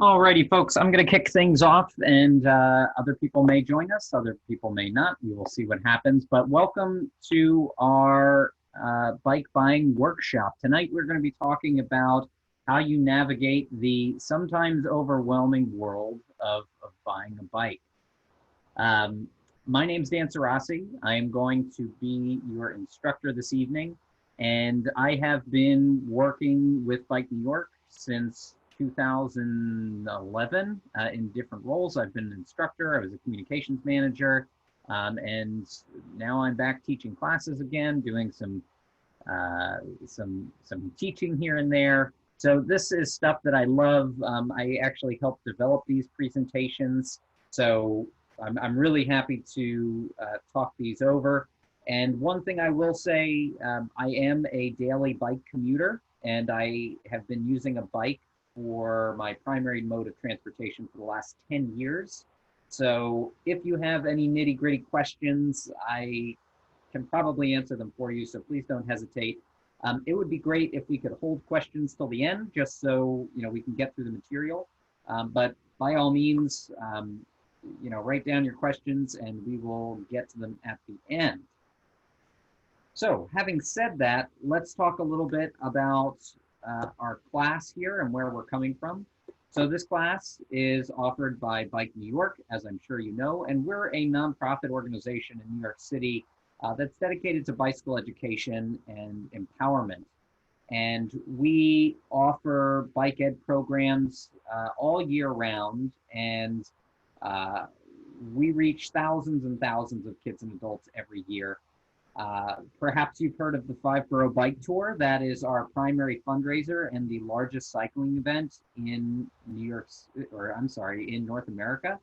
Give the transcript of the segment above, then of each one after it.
Alrighty, folks, I'm going to kick things off, and other people may join us, other people may not. We will see what happens. But welcome to our bike buying workshop. Tonight, we're going to be talking about how you navigate the sometimes overwhelming world of buying a bike. Um, my name's Dan Sarasi. I am going to be your instructor this evening, and I have been working with Bike New York since 2011 in different roles. I've been an instructor, I was a communications manager, and now I'm back teaching classes again, doing some teaching here and there. So this is stuff that I love. I actually helped develop these presentations. So I'm really happy to talk these over. And one thing I will say, I am a daily bike commuter, and I have been using a bike for my primary mode of transportation for the last 10 years. So if you have any nitty gritty questions, I can probably answer them for you, so please don't hesitate. It would be great if we could hold questions till the end, just so we can get through the material. But by all means, write down your questions and we will get to them at the end. So having said that, let's talk a little bit about our class here and where we're coming from. So this class is offered by Bike New York, as I'm sure you know, and we're a nonprofit organization in New York City that's dedicated to bicycle education and empowerment. And we offer bike ed programs all year round, and we reach thousands and thousands of kids and adults every year. Perhaps you've heard of the Five Borough Bike Tour. That is our primary fundraiser and the largest cycling event in in North America.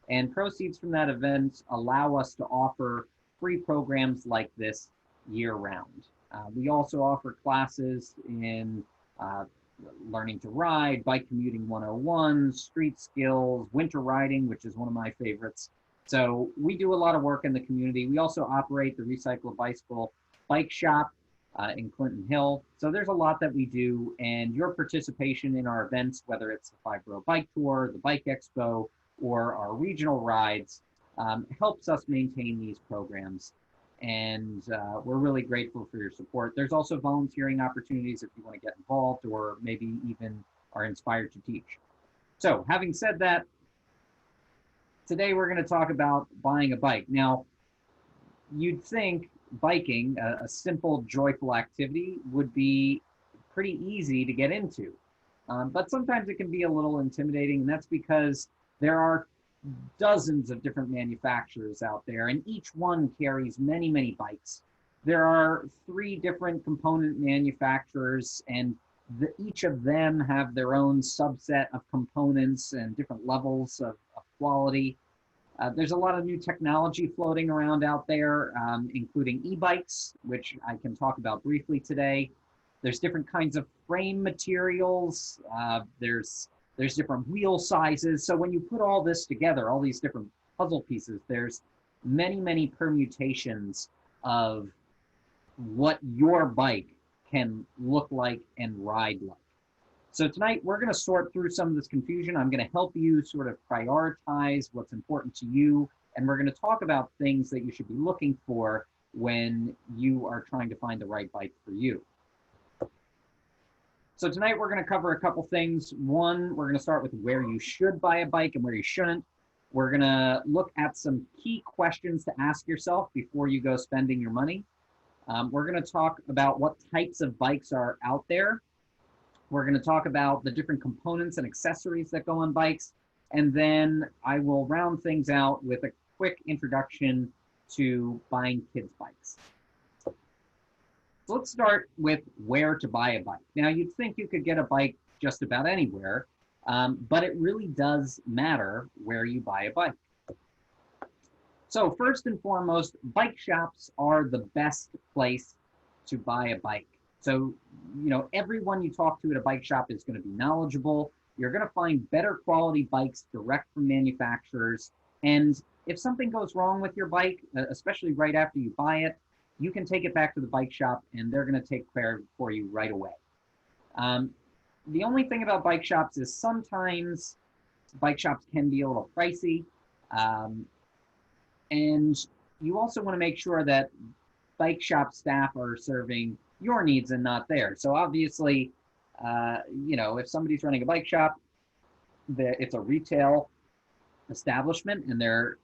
And proceeds from that event allow us to offer free programs like this year round. We also offer classes in learning to ride, bike commuting 101, street skills, winter riding, which is one of my favorites. So we do a lot of work in the community. We also operate the Recycle a Bicycle bike shop in Clinton Hill. So there's a lot that we do, and your participation in our events, whether it's the Five Borough Bike Tour, the Bike Expo, or our regional rides, helps us maintain these programs. And we're really grateful for your support. There's also volunteering opportunities if you want to get involved or maybe even are inspired to teach. So having said that, today we're going to talk about buying a bike. Now, you'd think biking, a simple, joyful activity, would be pretty easy to get into. But sometimes it can be a little intimidating, and that's because there are dozens of different manufacturers out there, and each one carries many, many bikes. There are 3 different component manufacturers, and each of them have their own subset of components and different levels of quality. There's a lot of new technology floating around out there, including e-bikes, which I can talk about briefly today. There's different kinds of frame materials. There's different wheel sizes. So when you put all this together, all these different puzzle pieces, there's many, many permutations of what your bike can look like and ride like. So tonight we're going to sort through some of this confusion. I'm going to help you sort of prioritize what's important to you, and we're going to talk about things that you should be looking for when you are trying to find the right bike for you. So tonight we're going to cover a couple things. One, we're going to start with where you should buy a bike and where you shouldn't. We're going to look at some key questions to ask yourself before you go spending your money. We're going to talk about what types of bikes are out there. We're going to talk about the different components and accessories that go on bikes. And then I will round things out with a quick introduction to buying kids' bikes. So let's start with where to buy a bike. Now, you'd think you could get a bike just about anywhere, but it really does matter where you buy a bike. So first and foremost, bike shops are the best place to buy a bike. So, everyone you talk to at a bike shop is going to be knowledgeable. You're going to find better quality bikes direct from manufacturers. And if something goes wrong with your bike, especially right after you buy it, you can take it back to the bike shop and they're going to take care of it for you right away. The only thing about bike shops is sometimes bike shops can be a little pricey. Um, and you also want to make sure that bike shop staff are serving your needs and not theirs. So obviously, if somebody's running a bike shop, it's a retail establishment and they're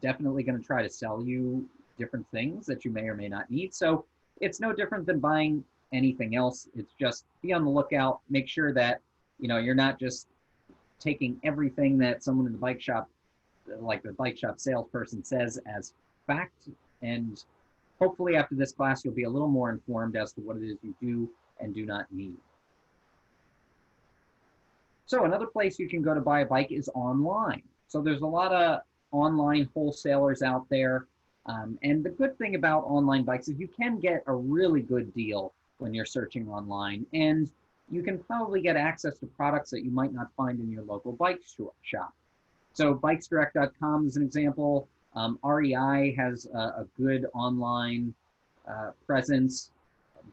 definitely going to try to sell you different things that you may or may not need. So it's no different than buying anything else. It's just be on the lookout, make sure that, you're not just taking everything that someone in the bike shop, like the bike shop salesperson says as fact. And hopefully after this class, you'll be a little more informed as to what it is you do and do not need. So another place you can go to buy a bike is online. So there's a lot of online wholesalers out there. And the good thing about online bikes is you can get a really good deal when you're searching online. And you can probably get access to products that you might not find in your local bike shop. So bikesdirect.com is an example. REI has a good online presence.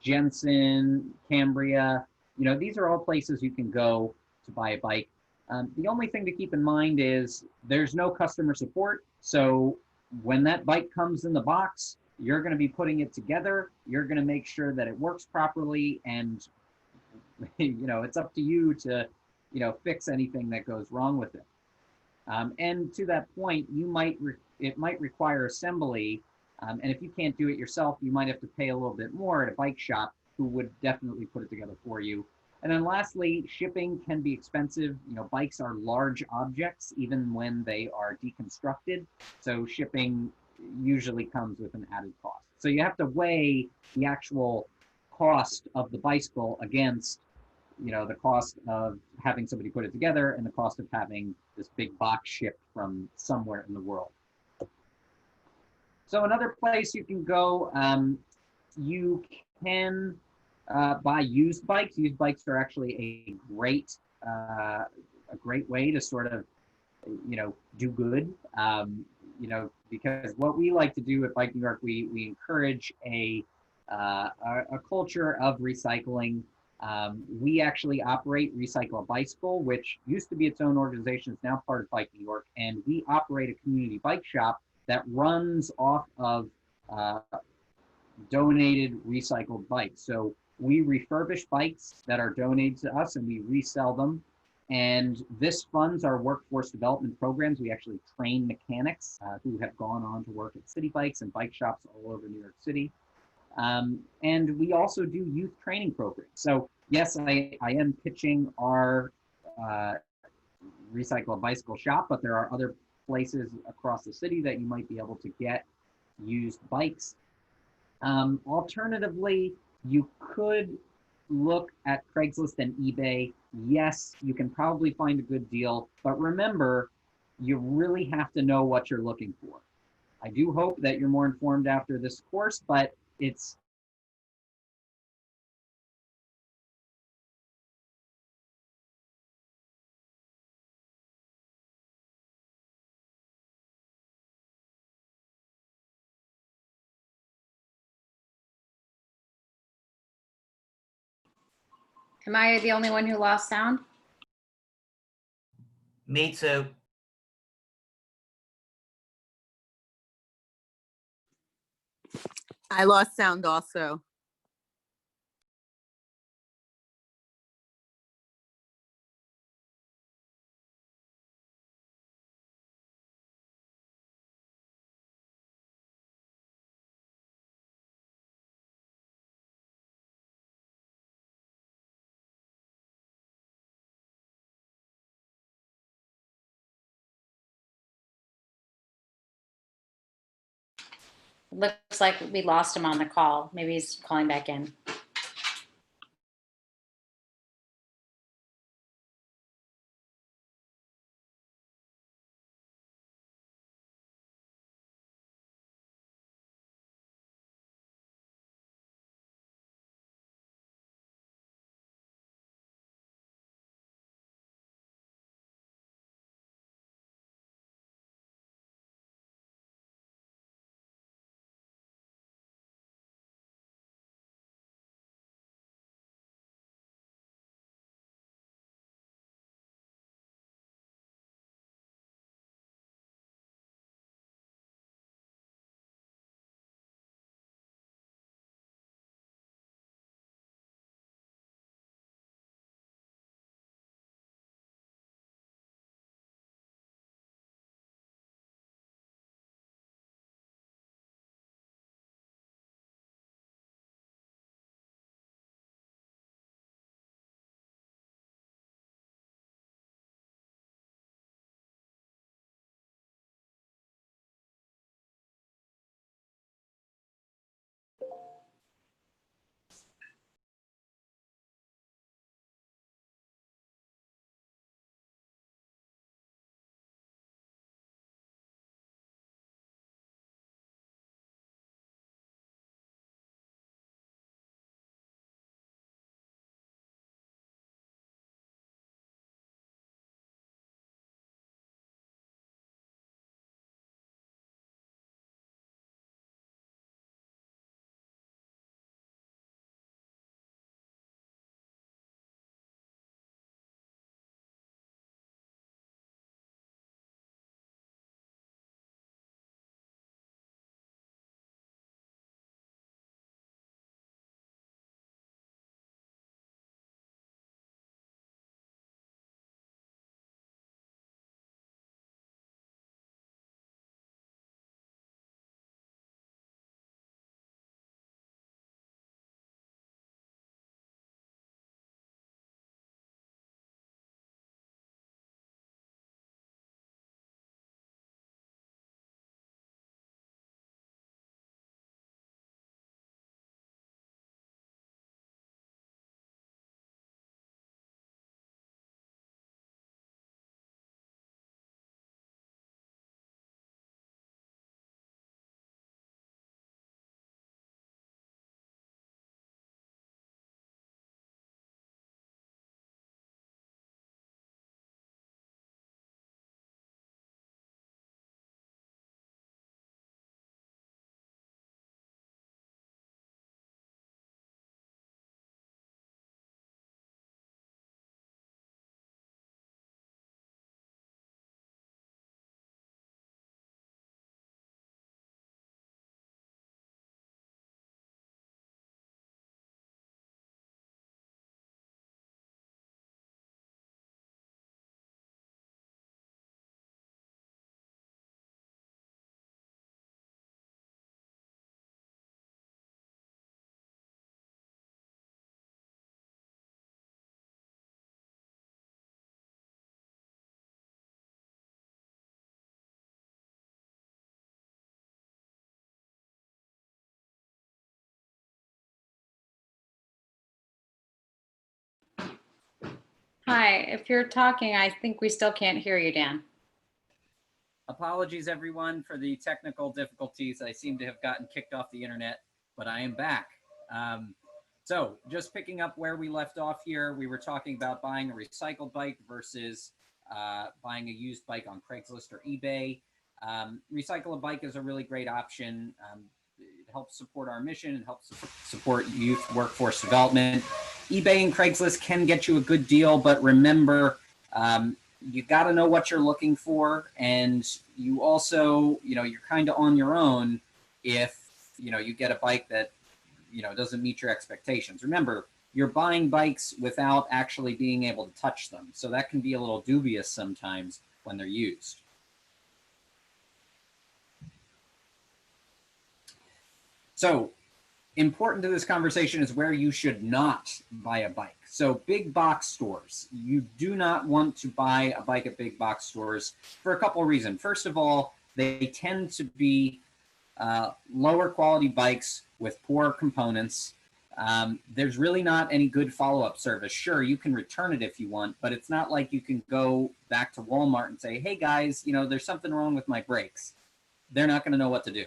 Jensen, Cambria, these are all places you can go to buy a bike. The only thing to keep in mind is there's no customer support. So when that bike comes in the box, you're going to be putting it together. You're going to make sure that it works properly. And, it's up to you to, fix anything that goes wrong with it. And to that point, it might require assembly. And if you can't do it yourself, you might have to pay a little bit more at a bike shop who would definitely put it together for you. And then lastly, shipping can be expensive. Bikes are large objects, even when they are deconstructed. So shipping usually comes with an added cost. So you have to weigh the actual cost of the bicycle against, the cost of having somebody put it together and the cost of having this big box shipped from somewhere in the world. So another place you can go, you can buy used bikes. Used bikes are actually a great way to sort of, do good. Because what we like to do at Bike New York, we encourage a culture of recycling. We actually operate Recycle a Bicycle, which used to be its own organization, is now part of Bike New York, and we operate a community bike shop that runs off of donated recycled bikes. So we refurbish bikes that are donated to us and we resell them. And this funds our workforce development programs. We actually train mechanics who have gone on to work at City Bikes and bike shops all over New York City. And we also do youth training programs. So yes, I am pitching our Recycle a Bicycle shop, but there are other places across the city that you might be able to get used bikes. Alternatively, you could look at Craigslist and eBay. Yes, you can probably find a good deal, but remember, you really have to know what you're looking for. I do hope that you're more informed after this course, but it's Am I the only one who lost sound? Me too. I lost sound also. Looks like we lost him on the call. Maybe he's calling back in. Hi, if you're talking, I think we still can't hear you, Dan. Apologies, everyone, for the technical difficulties. I seem to have gotten kicked off the internet, but I am back. So just picking up where we left off here, we were talking about buying a recycled bike versus buying a used bike on Craigslist or eBay. Recycle a bike is a really great option. It helps support our mission and helps support youth workforce development. eBay and Craigslist can get you a good deal, but remember, you got to know what you're looking for, and you also, you're kind of on your own if you get a bike that doesn't meet your expectations. Remember, you're buying bikes without actually being able to touch them, so that can be a little dubious sometimes when they're used. So important to this conversation is where you should not buy a bike. So big box stores, you do not want to buy a bike at big box stores for a couple of reasons. First of all, they tend to be lower quality bikes with poor components. There's really not any good follow-up service. Sure, you can return it if you want, but it's not like you can go back to Walmart and say, hey guys, there's something wrong with my brakes. They're not going to know what to do.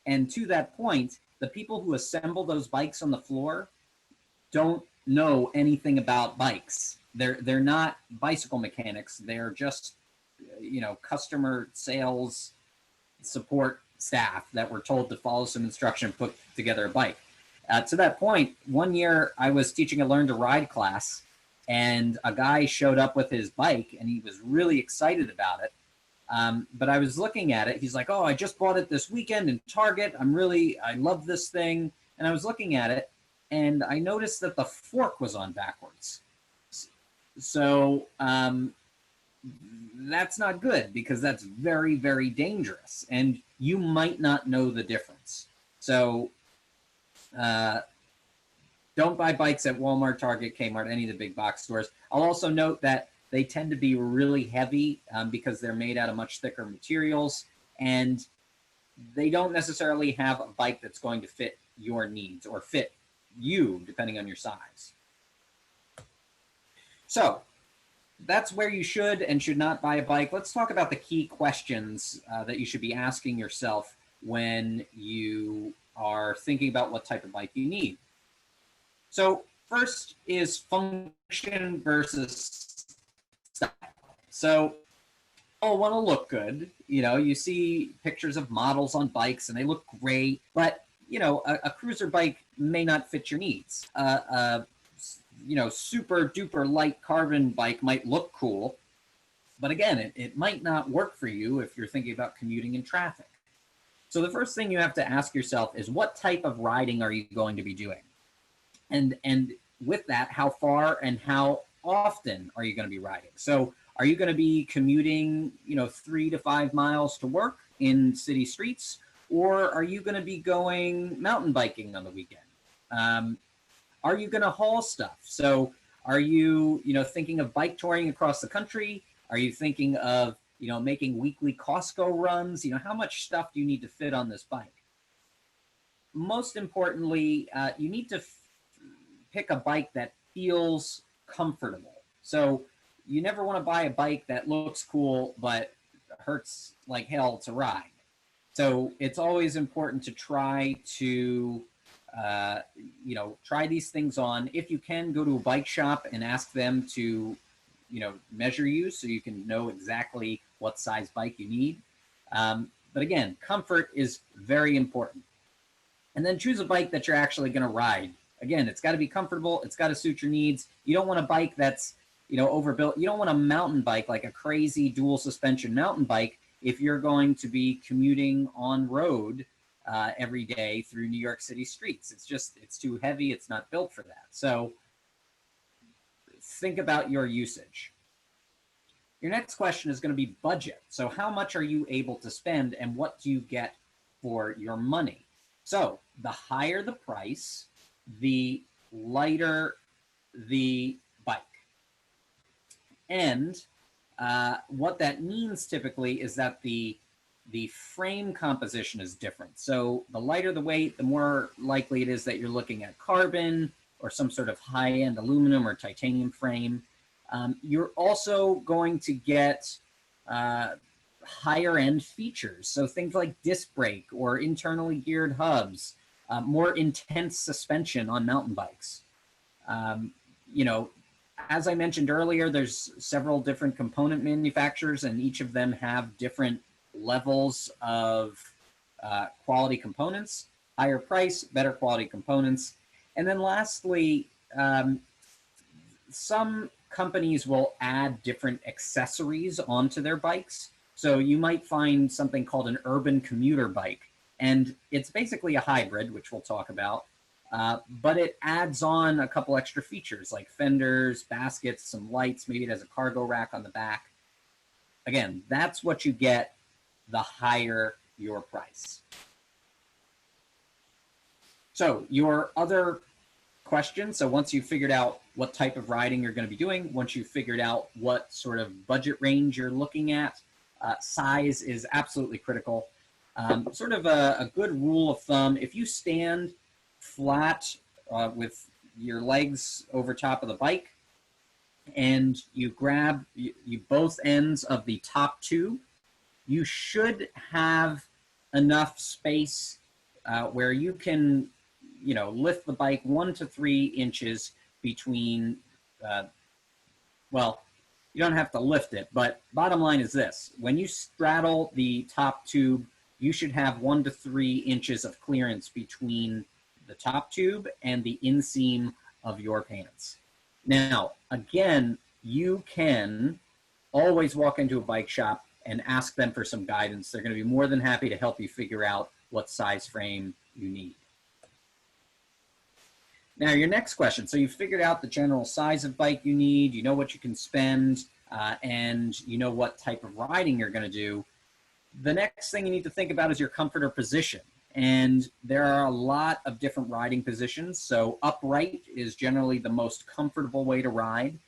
And to that point, the people who assemble those bikes on the floor don't know anything about bikes. They're not bicycle mechanics. They're just, customer sales support staff that were told to follow some instruction and put together a bike. To that point, one year I was teaching a learn to ride class, and a guy showed up with his bike, and he was really excited about it. But I was looking at it. He's like, oh, I just bought it this weekend in Target. I love this thing. And I was looking at it, and I noticed that the fork was on backwards. So that's not good, because that's very, very dangerous. And you might not know the difference. So don't buy bikes at Walmart, Target, Kmart, any of the big box stores. I'll also note that they tend to be really heavy because they're made out of much thicker materials, and they don't necessarily have a bike that's going to fit your needs or fit you, depending on your size. So that's where you should and should not buy a bike. Let's talk about the key questions that you should be asking yourself when you are thinking about what type of bike you need. So first is function versus style. So all want to look good. You see pictures of models on bikes and they look great, but a cruiser bike may not fit your needs. Super duper light carbon bike might look cool, but again, it might not work for you if you're thinking about commuting in traffic. So the first thing you have to ask yourself is, what type of riding are you going to be doing? And with that, how far and how often are you going to be riding? So are you going to be commuting, 3 to 5 miles to work in city streets, or are you going to be going mountain biking on the weekend? Are you going to haul stuff? So are you, thinking of bike touring across the country? Are you thinking of, making weekly Costco runs? How much stuff do you need to fit on this bike? Most importantly, you need to pick a bike that feels comfortable. So you never want to buy a bike that looks cool but hurts like hell to ride. So it's always important to try to try these things on. If you can, go to a bike shop and ask them to measure you so you can know exactly what size bike you need. But again, comfort is very important. And then choose a bike that you're actually going to ride. Again, it's got to be comfortable. It's got to suit your needs. You don't want a bike that's, overbuilt. You don't want a mountain bike, like a crazy dual suspension mountain bike, if you're going to be commuting on road every day through New York City streets. It's too heavy. It's not built for that. So think about your usage. Your next question is going to be budget. So how much are you able to spend, and what do you get for your money? So the higher the price, the lighter the bike. And what that means typically is that the frame composition is different. So the lighter the weight, the more likely it is that you're looking at carbon or some sort of high-end aluminum or titanium frame. You're also going to get higher end features. So things like disc brake or internally geared hubs, more intense suspension on mountain bikes. You know, as I mentioned earlier, there's several different component manufacturers, and each of them have different levels of quality components, higher price, better quality components. And then lastly, some companies will add different accessories onto their bikes. So you might find something called an urban commuter bike, and it's basically a hybrid, which we'll talk about. But it adds on a couple extra features like fenders, baskets, some lights. Maybe it has a cargo rack on the back. Again, that's what you get the higher your price. So your other question, so once you've figured out what type of riding you're going to be doing, once you've figured out what sort of budget range you're looking at, size is absolutely critical. Sort of a good rule of thumb, if you stand flat with your legs over top of the bike and you grab you both ends of the top tube, you should have enough space where you can, you know, lift the bike 1 to 3 inches between, well, you don't have to lift it, but bottom line is this. When you straddle the top tube, you should have 1 to 3 inches of clearance between the top tube and the inseam of your pants. Now, again, you can always walk into a bike shop and ask them for some guidance. They're going to be more than happy to help you figure out what size frame you need. Now, your next question. So you've figured out the general size of bike you need, you know what you can spend, and you know what type of riding you're going to do. The next thing you need to think about is your comfort or position. And there are a lot of different riding positions. So upright is generally the most comfortable way to ride.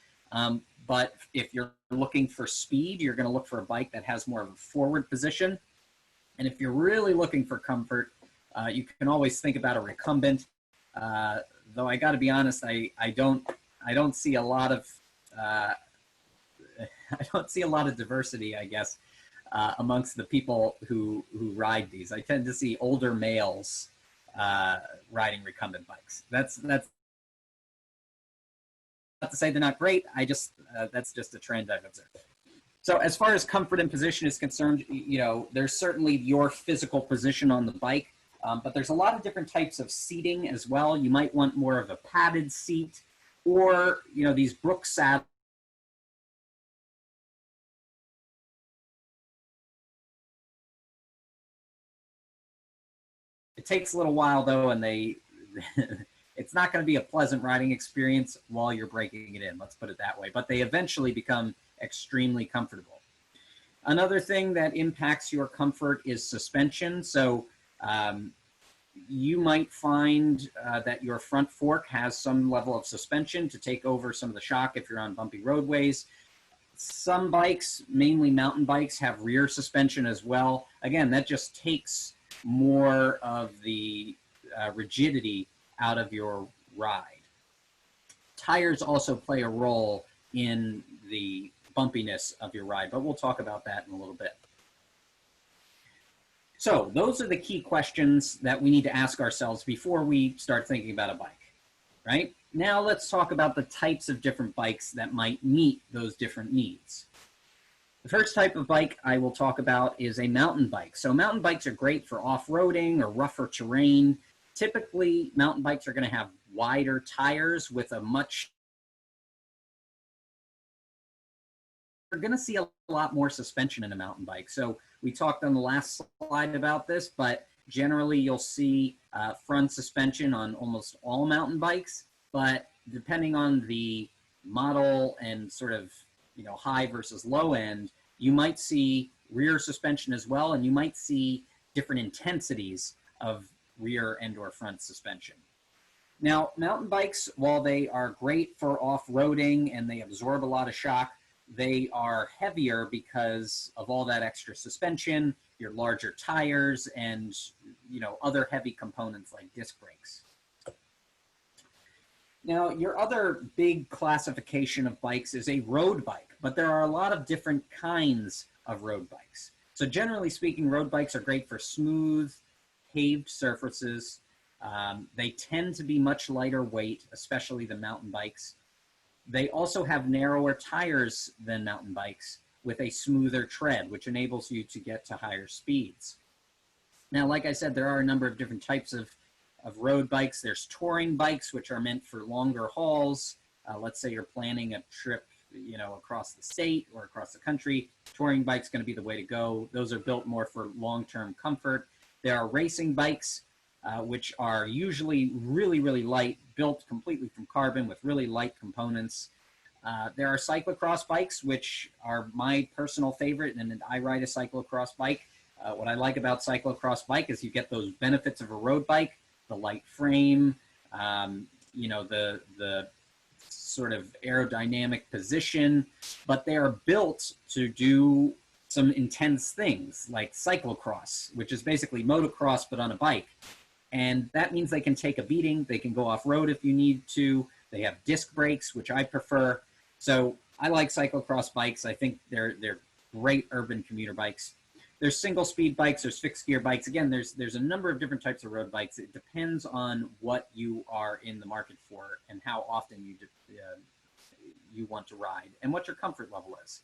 But if you're looking for speed, you're going to look for a bike that has more of a forward position. And if you're really looking for comfort, you can always think about a recumbent. Though I got to be honest, I don't see a lot of I don't see a lot of diversity, I guess, amongst the people who ride these. I tend to see older males riding recumbent bikes. That's not to say they're not great. I just that's just a trend I've observed. So as far as comfort and position is concerned, you know, there's certainly your physical position on the bike. But there's a lot of different types of seating as well. You might want more of a padded seat, or, you know, these Brooks saddles. It takes a little while though, and it's not going to be a pleasant riding experience while you're breaking it in. Let's put it that way. But they eventually become extremely comfortable. Another thing that impacts your comfort is suspension. So you might find that your front fork has some level of suspension to take over some of the shock if you're on bumpy roadways. Some bikes, mainly mountain bikes, have rear suspension as well. Again, that just takes more of the rigidity out of your ride. Tires also play a role in the bumpiness of your ride, but we'll talk about that in a little bit. So those are the key questions that we need to ask ourselves before we start thinking about a bike, right? Now let's talk about the types of different bikes that might meet those different needs. The first type of bike I will talk about is a mountain bike. So mountain bikes are great for off-roading or rougher terrain. Typically, mountain bikes are going to have wider tires with a much... You're going to see a lot more suspension in a mountain bike. So we talked on the last slide about this, but generally you'll see front suspension on almost all mountain bikes, but depending on the model and sort of, you know, high versus low end, you might see rear suspension as well, and you might see different intensities of rear and or front suspension. Now, mountain bikes, while they are great for off-roading and they absorb a lot of shock, they are heavier because of all that extra suspension, your larger tires, and, you know, other heavy components like disc brakes. Now, your other big classification of bikes is a road bike, but there are a lot of different kinds of road bikes. So generally speaking, road bikes are great for smooth, paved surfaces. They tend to be much lighter weight, especially the mountain bikes. They also have narrower tires than mountain bikes with a smoother tread, which enables you to get to higher speeds. Now, like I said, there are a number of different types of road bikes. There's touring bikes, which are meant for longer hauls. Let's say you're planning a trip, across the state or across the country. Touring bike's going to be the way to go. Those are built more for long-term comfort. There are racing bikes, which are usually really, really light, built completely from carbon with really light components. There are cyclocross bikes, which are my personal favorite, and I ride a cyclocross bike. What I like about cyclocross bike is you get those benefits of a road bike, the light frame, the sort of aerodynamic position, but they are built to do some intense things like cyclocross, which is basically motocross but on a bike. And that means they can take a beating, they can go off-road if you need to, they have disc brakes, which I prefer. So I like cyclocross bikes. I think they're great urban commuter bikes. There's single speed bikes, there's fixed gear bikes. Again, there's a number of different types of road bikes. It depends on what you are in the market for and how often you want to ride and what your comfort level is.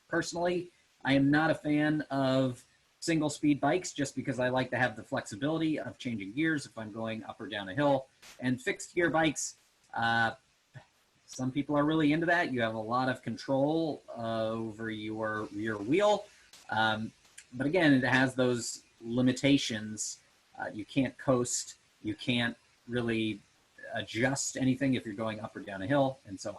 Personally, I am not a fan of single speed bikes just because I like to have the flexibility of changing gears if I'm going up or down a hill. And fixed gear bikes, some people are really into that. You have a lot of control over your rear wheel. But again, it has those limitations. You can't coast. You can't really adjust anything if you're going up or down a hill, and so on.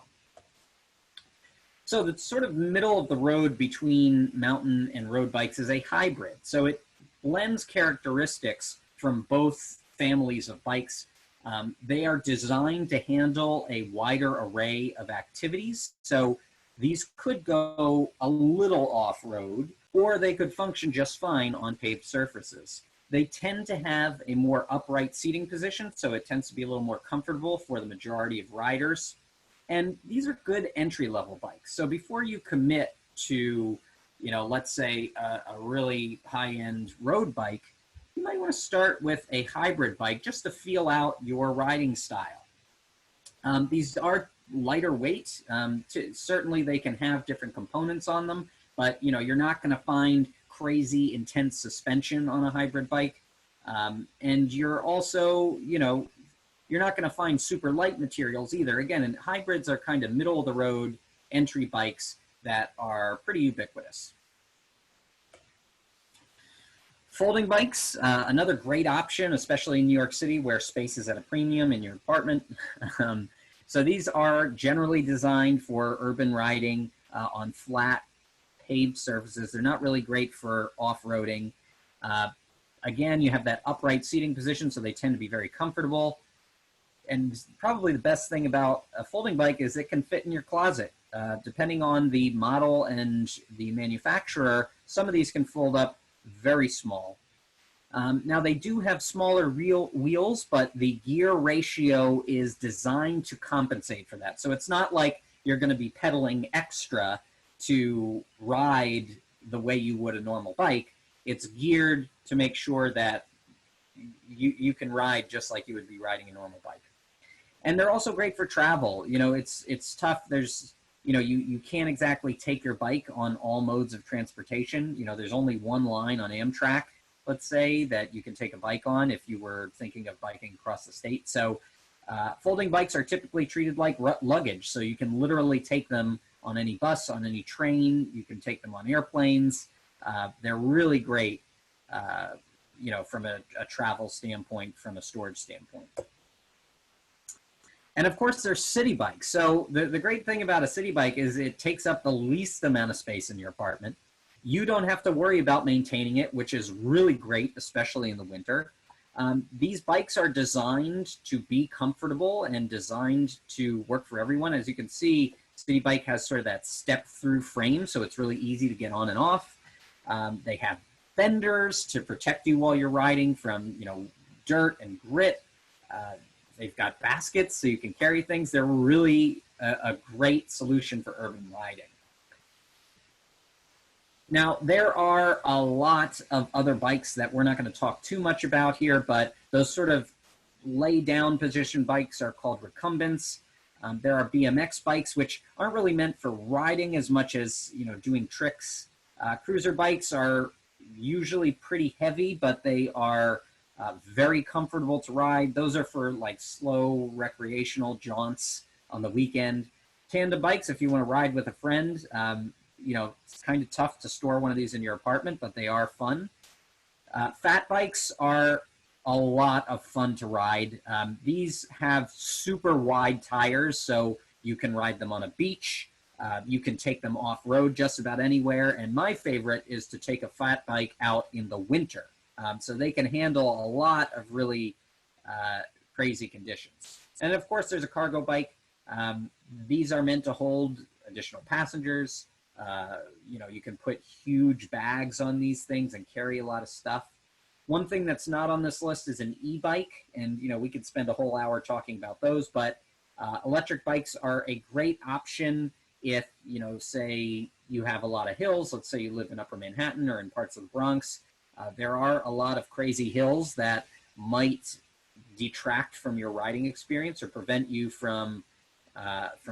So the sort of middle of the road between mountain and road bikes is a hybrid. So it blends characteristics from both families of bikes. They are designed to handle a wider array of activities. So these could go a little off-road, or they could function just fine on paved surfaces. They tend to have a more upright seating position, so it tends to be a little more comfortable for the majority of riders. And these are good entry-level bikes. So before you commit to, let's say a really high-end road bike, you might want to start with a hybrid bike just to feel out your riding style. These are lighter weight. Certainly they can have different components on them, but you're not going to find crazy intense suspension on a hybrid bike. And you're also, you're not going to find super light materials either. Again, and hybrids are kind of middle of the road entry bikes that are pretty ubiquitous. Folding bikes, another great option, especially in New York City where space is at a premium in your apartment. So these are generally designed for urban riding on flat paved surfaces. They're not really great for off-roading. Again, you have that upright seating position, so they tend to be very comfortable. And probably the best thing about a folding bike is it can fit in your closet. Depending on the model and the manufacturer, some of these can fold up very small. Now they do have smaller wheels, but the gear ratio is designed to compensate for that. So it's not like you're going to be pedaling extra to ride the way you would a normal bike. It's geared to make sure that you can ride just like you would be riding a normal bike. And they're also great for travel. It's tough. There's, you can't exactly take your bike on all modes of transportation. There's only one line on Amtrak, let's say, that you can take a bike on if you were thinking of biking across the state. So folding bikes are typically treated like luggage. So you can literally take them on any bus, on any train. You can take them on airplanes. They're really great, from a travel standpoint, from a storage standpoint. And of course, there's city bikes. So the great thing about a city bike is it takes up the least amount of space in your apartment. You don't have to worry about maintaining it, which is really great, especially in the winter. These bikes are designed to be comfortable and designed to work for everyone. As you can see, City Bike has sort of that step-through frame, so it's really easy to get on and off. They have fenders to protect you while you're riding from, dirt and grit. They've got baskets so you can carry things. They're really a great solution for urban riding. Now, there are a lot of other bikes that we're not going to talk too much about here, but those sort of lay down position bikes are called recumbents. There are BMX bikes, which aren't really meant for riding as much as, you know, doing tricks. Cruiser bikes are usually pretty heavy, but they are very comfortable to ride. Those are for like slow recreational jaunts on the weekend. Tandem bikes, if you want to ride with a friend, you know, it's kind of tough to store one of these in your apartment, but they are fun. Fat bikes are a lot of fun to ride. These have super wide tires, so you can ride them on a beach. You can take them off-road just about anywhere. And my favorite is to take a fat bike out in the winter. So they can handle a lot of really crazy conditions. And of course, there's a cargo bike. These are meant to hold additional passengers. You know, you can put huge bags on these things and carry a lot of stuff. One thing that's not on this list is an e-bike, and you know, we could spend a whole hour talking about those, but electric bikes are a great option if, you know, say you have a lot of hills. Let's say you live in Upper Manhattan or in parts of the Bronx. There are a lot of crazy hills that might detract from your riding experience or prevent you from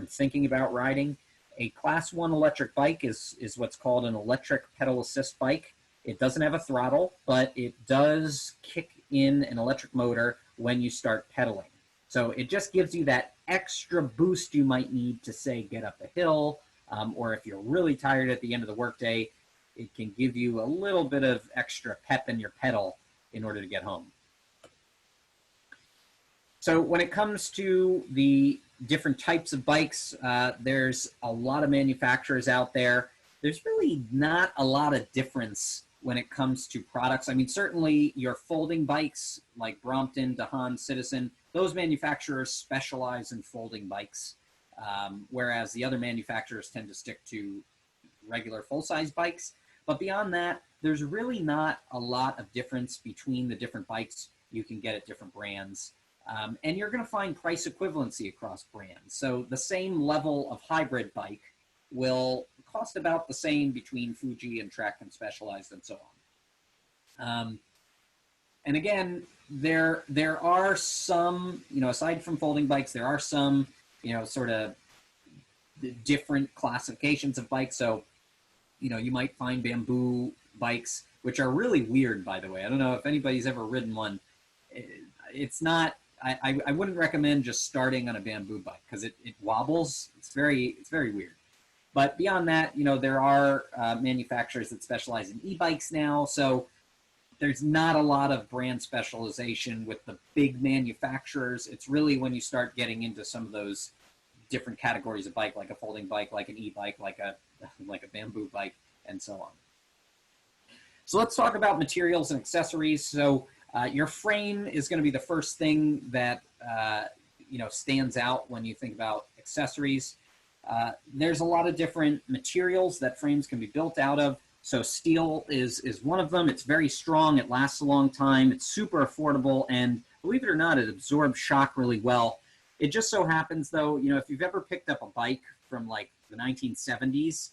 thinking about riding. A Class 1 electric bike is what's called an electric pedal assist bike. It doesn't have a throttle, but it does kick in an electric motor when you start pedaling. So it just gives you that extra boost you might need to, say, get up a hill, or if you're really tired at the end of the workday, it can give you a little bit of extra pep in your pedal in order to get home. So when it comes to the different types of bikes, there's a lot of manufacturers out there. There's really not a lot of difference when it comes to products. I mean, certainly your folding bikes like Brompton, DeHaan, Citizen, those manufacturers specialize in folding bikes, whereas the other manufacturers tend to stick to regular full-size bikes. But beyond that, there's really not a lot of difference between the different bikes you can get at different brands. And you're going to find price equivalency across brands. So the same level of hybrid bike will cost about the same between Fuji and Trek and Specialized and so on. And again, there are some, you know, aside from folding bikes, there are some, you know, sort of different classifications of bikes. So, you know, you might find bamboo bikes, which are really weird, by the way. I don't know if anybody's ever ridden one. It's not, I wouldn't recommend just starting on a bamboo bike because it wobbles. It's very weird. But beyond that, you know, there are manufacturers that specialize in e-bikes now. So there's not a lot of brand specialization with the big manufacturers. It's really when you start getting into some of those different categories of bike, like a folding bike, like an e-bike, like a bamboo bike, and so on. So let's talk about materials and accessories. So your frame is going to be the first thing that you know, stands out when you think about accessories. There's a lot of different materials that frames can be built out of. So steel is one of them. It's very strong. It lasts a long time. It's super affordable. And believe it or not, it absorbs shock really well. It just so happens, though, you know, if you've ever picked up a bike from like the 1970s,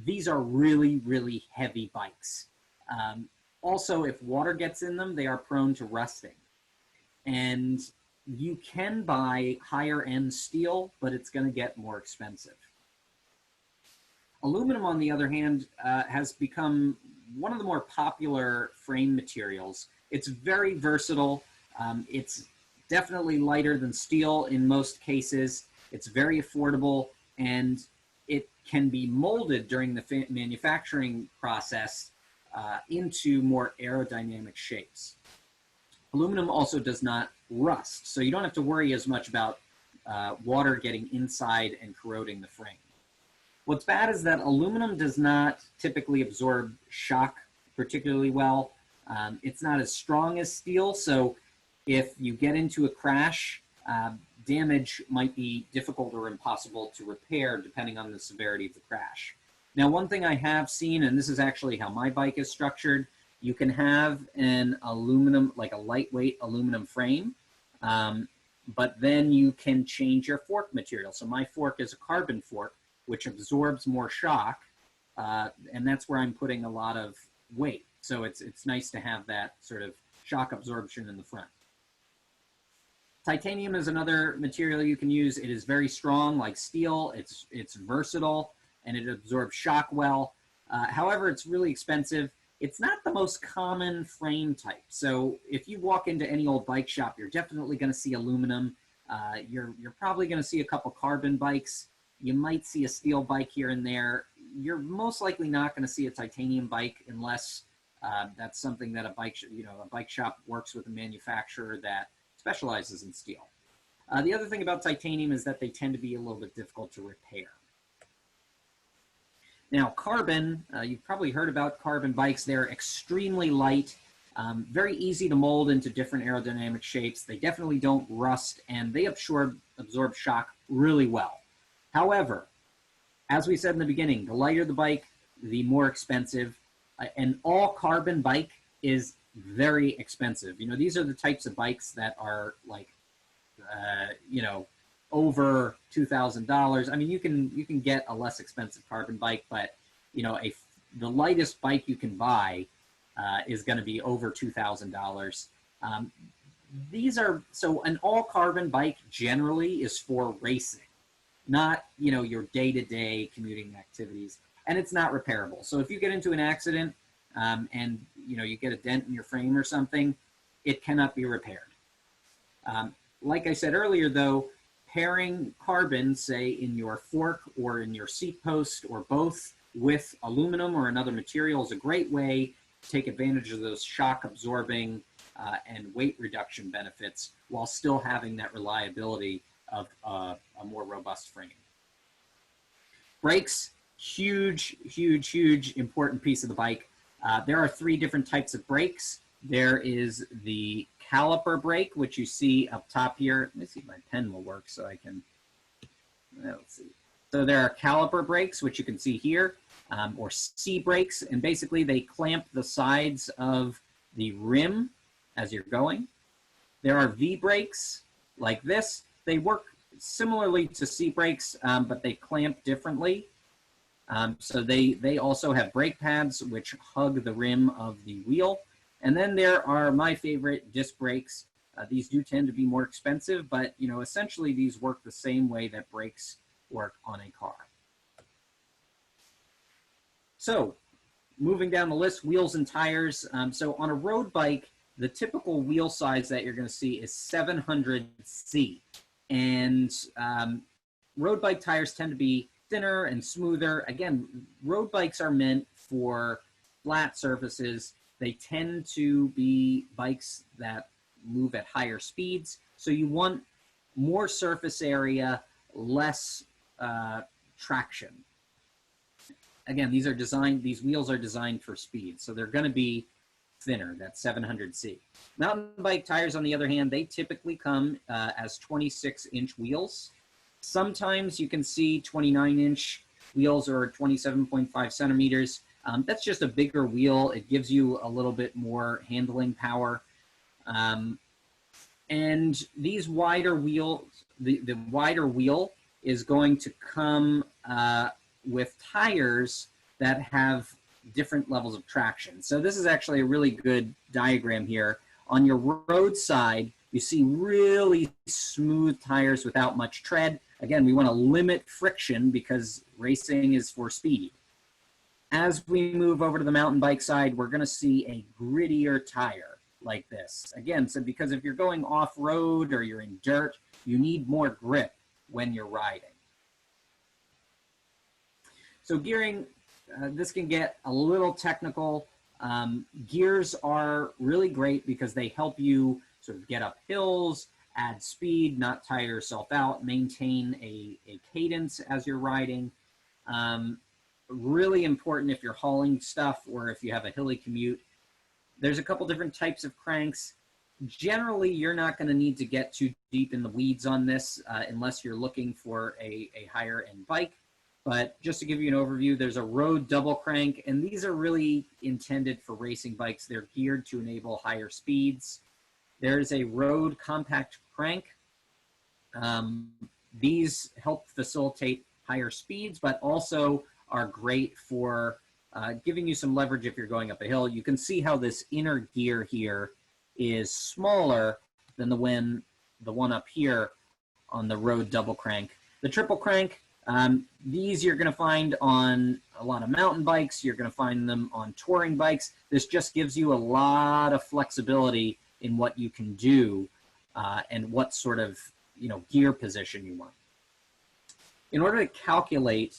these are really, really heavy bikes. Also, if water gets in them, they are prone to rusting. And you can buy higher end steel, but it's going to get more expensive. Aluminum, on the other hand, has become one of the more popular frame materials. It's very versatile. It's definitely lighter than steel in most cases. It's very affordable, and it can be molded during the manufacturing process into more aerodynamic shapes. Aluminum also does not rust, so you don't have to worry as much about water getting inside and corroding the frame. What's bad is that aluminum does not typically absorb shock particularly well. It's not as strong as steel, so if you get into a crash, damage might be difficult or impossible to repair depending on the severity of the crash. Now, one thing I have seen, and this is actually how my bike is structured, you can have an aluminum, like a lightweight aluminum frame, but then you can change your fork material. So my fork is a carbon fork, which absorbs more shock, and that's where I'm putting a lot of weight. So it's nice to have that sort of shock absorption in the front. Titanium is another material you can use. It is very strong, like steel. It's versatile, and it absorbs shock well. However, it's really expensive. It's not the most common frame type. So if you walk into any old bike shop, you're definitely going to see aluminum. You're probably going to see a couple carbon bikes. You might see a steel bike here and there. You're most likely not going to see a titanium bike unless that's something that a bike shop works with a manufacturer that specializes in steel. The other thing about titanium is that they tend to be a little bit difficult to repair. Now, carbon, you've probably heard about carbon bikes. They're extremely light, very easy to mold into different aerodynamic shapes. They definitely don't rust, and they absorb shock really well. However, as we said in the beginning, the lighter the bike, the more expensive. An all-carbon bike is very expensive. You know, these are the types of bikes that are like, you know, over $2,000. I mean, you can get a less expensive carbon bike, but you know, the lightest bike you can buy is going to be over $2,000. These are, so an all-carbon bike generally is for racing, not, you know, your day-to-day commuting activities, and it's not repairable. So if you get into an accident and you know, you get a dent in your frame or something, it cannot be repaired. Like I said earlier, though, pairing carbon, say in your fork or in your seat post or both, with aluminum or another material is a great way to take advantage of those shock absorbing and weight reduction benefits while still having that reliability of a more robust frame. Brakes, huge, huge, huge important piece of the bike. There are 3 different types of brakes. There is the caliper brake, which you see up top here. Let me see if my pen will work so I can, let's see. So there are caliper brakes, which you can see here, or C brakes, and basically they clamp the sides of the rim as you're going. There are V brakes like this. They work similarly to C brakes, but they clamp differently. So they also have brake pads which hug the rim of the wheel. And then there are my favorite disc brakes. These do tend to be more expensive, but you know, essentially these work the same way that brakes work on a car. So moving down the list, wheels and tires. So on a road bike, the typical wheel size that you're going to see is 700C. And road bike tires tend to be thinner and smoother. Again, road bikes are meant for flat surfaces. They tend to be bikes that move at higher speeds. So you want more surface area, less traction. Again, these wheels are designed for speed. So they're going to be thinner, that's 700C. Mountain bike tires, on the other hand, they typically come as 26-inch wheels. Sometimes you can see 29-inch wheels or 27.5 centimeters. That's just a bigger wheel. It gives you a little bit more handling power. And these wider wheels, the wider wheel is going to come with tires that have different levels of traction. So this is actually a really good diagram here. On your road side, you see really smooth tires without much tread. Again, we want to limit friction because racing is for speed. As we move over to the mountain bike side, we're going to see a grittier tire like this. Again, so because if you're going off-road or you're in dirt, you need more grip when you're riding. So gearing, this can get a little technical. Gears are really great because they help you sort of get up hills, add speed, not tire yourself out, maintain a cadence as you're riding. Really important if you're hauling stuff or if you have a hilly commute. There's a couple different types of cranks. Generally, you're not going to need to get too deep in the weeds on this unless you're looking for a higher end bike. But just to give you an overview, there's a road double crank, and these are really intended for racing bikes. They're geared to enable higher speeds. There's a road compact crank, Um, these help facilitate higher speeds, but also are great for giving you some leverage if you're going up a hill. You can see how this inner gear here is smaller than the one up here on the Road double crank. The triple crank, these you're going to find on a lot of mountain bikes. You're going to find them on touring bikes. This just gives you a lot of flexibility in what you can do and what sort of gear position you want. In order to calculate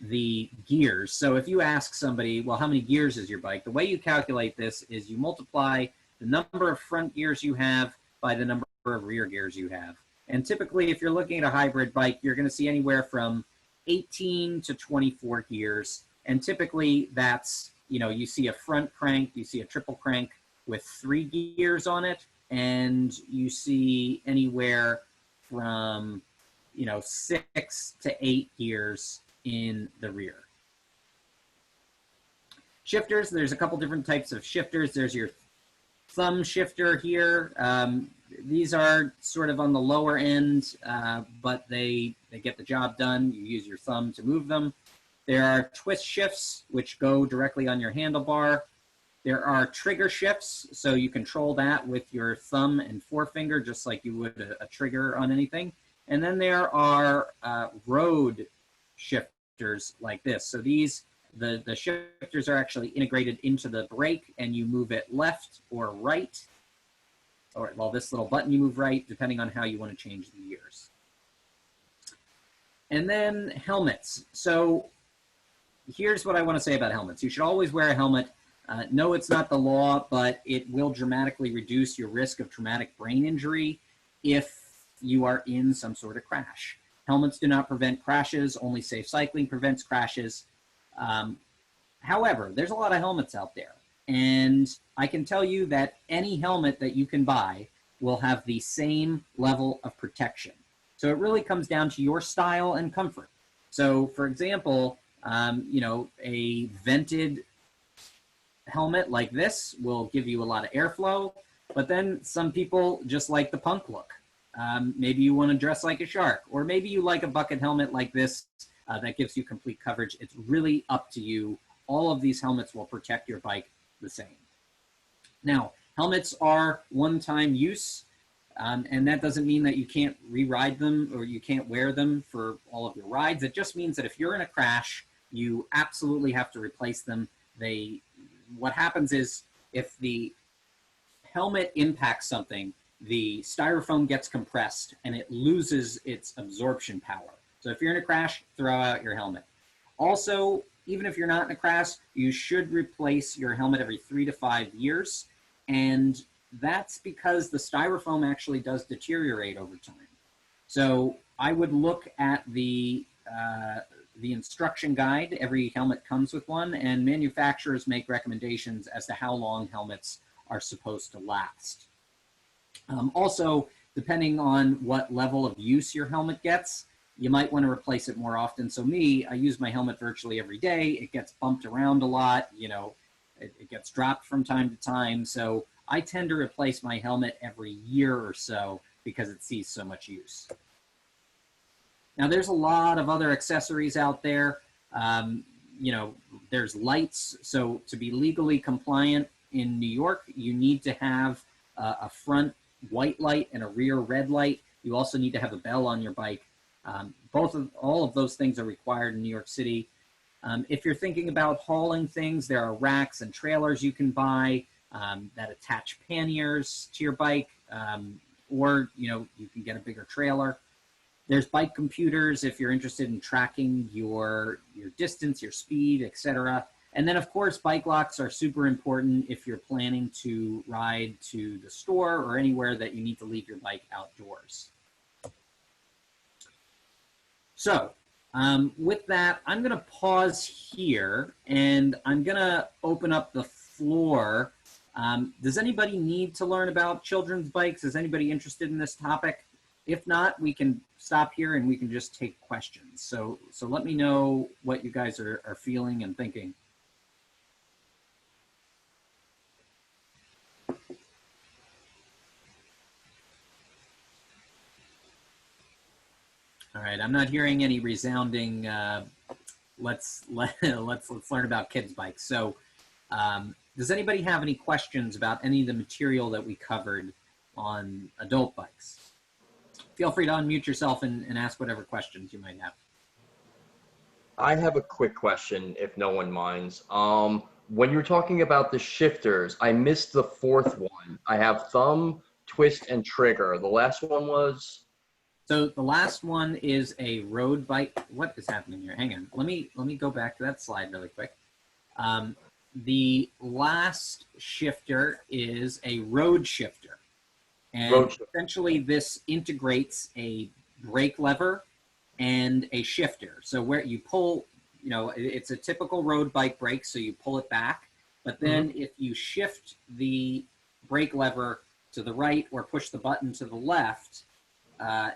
the gears, so if you ask somebody, well, how many gears is your bike? The way you calculate this is you multiply the number of front gears you have by the number of rear gears you have. And typically, if you're looking at a hybrid bike, you're going to see anywhere from 18 to 24 gears. And typically, that's, you see a front crank, you see a triple crank with 3 gears on it, and you see anywhere from, 6 to 8 gears in the rear. Shifters, there's a couple different types of shifters. There's your thumb shifter here. These are sort of on the lower end, but they get the job done. You use your thumb to move them. There are twist shifts, which go directly on your handlebar. There are trigger shifts, so you control that with your thumb and forefinger, just like you would a trigger on anything. And then there are road shifters like this. So these, the shifters are actually integrated into the brake, and you move it left or right. Or, well, this little button you move right, depending on how you want to change the gears. And then helmets. So here's what I want to say about helmets. You should always wear a helmet. No, it's not the law, but it will dramatically reduce your risk of traumatic brain injury if you are in some sort of crash. Helmets do not prevent crashes. Only safe cycling prevents crashes. However, there's a lot of helmets out there. And I can tell you that any helmet that you can buy will have the same level of protection. So it really comes down to your style and comfort. So, for example, a vented helmet like this will give you a lot of airflow, but then some people just like the punk look. Maybe you want to dress like a shark, or maybe you like a bucket helmet like this that gives you complete coverage. It's really up to you. All of these helmets will protect your bike the same. Now, helmets are one-time use, and that doesn't mean that you can't re-ride them or you can't wear them for all of your rides. It just means that if you're in a crash, you absolutely have to replace them. What happens is if the helmet impacts something, the styrofoam gets compressed and it loses its absorption power. So if you're in a crash, throw out your helmet. Also, even if you're not in a crash, you should replace your helmet every 3 to 5 years. And that's because the styrofoam actually does deteriorate over time. So I would look at the instruction guide. Every helmet comes with one, and manufacturers make recommendations as to how long helmets are supposed to last. Also, depending on what level of use your helmet gets, you might want to replace it more often. So I use my helmet virtually every day. It gets bumped around a lot. It gets dropped from time to time. So I tend to replace my helmet every year or so because it sees so much use. Now, there's a lot of other accessories out there. There's lights. So to be legally compliant in New York, you need to have a front white light and a rear red light. You also need to have a bell on your bike. All of those things are required in New York City. If you're thinking about hauling things, there are racks and trailers you can buy that attach panniers to your bike, or you can get a bigger trailer. There's bike computers if you're interested in tracking your distance, your speed, etc. And then, of course, bike locks are super important if you're planning to ride to the store or anywhere that you need to leave your bike outdoors. So with that, I'm going to pause here, and I'm going to open up the floor. Does anybody need to learn about children's bikes? Is anybody interested in this topic? If not, we can stop here and we can just take questions. So let me know what you guys are feeling and thinking. All right, I'm not hearing any resounding. Let's learn about kids bikes. So, does anybody have any questions about any of the material that we covered on adult bikes? Feel free to unmute yourself and ask whatever questions you might have. I have a quick question, if no one minds. When you were talking about the shifters, I missed the fourth one. I have thumb, twist, and trigger. The last one was? So the last one is a road bike. What is happening here? Hang on. Let me go back to that slide really quick. The last shifter is a road shifter. And essentially this integrates a brake lever and a shifter. So where you pull, you know, it's a typical road bike brake, so you pull it back. But then if you shift the brake lever to the right or push the button to the left,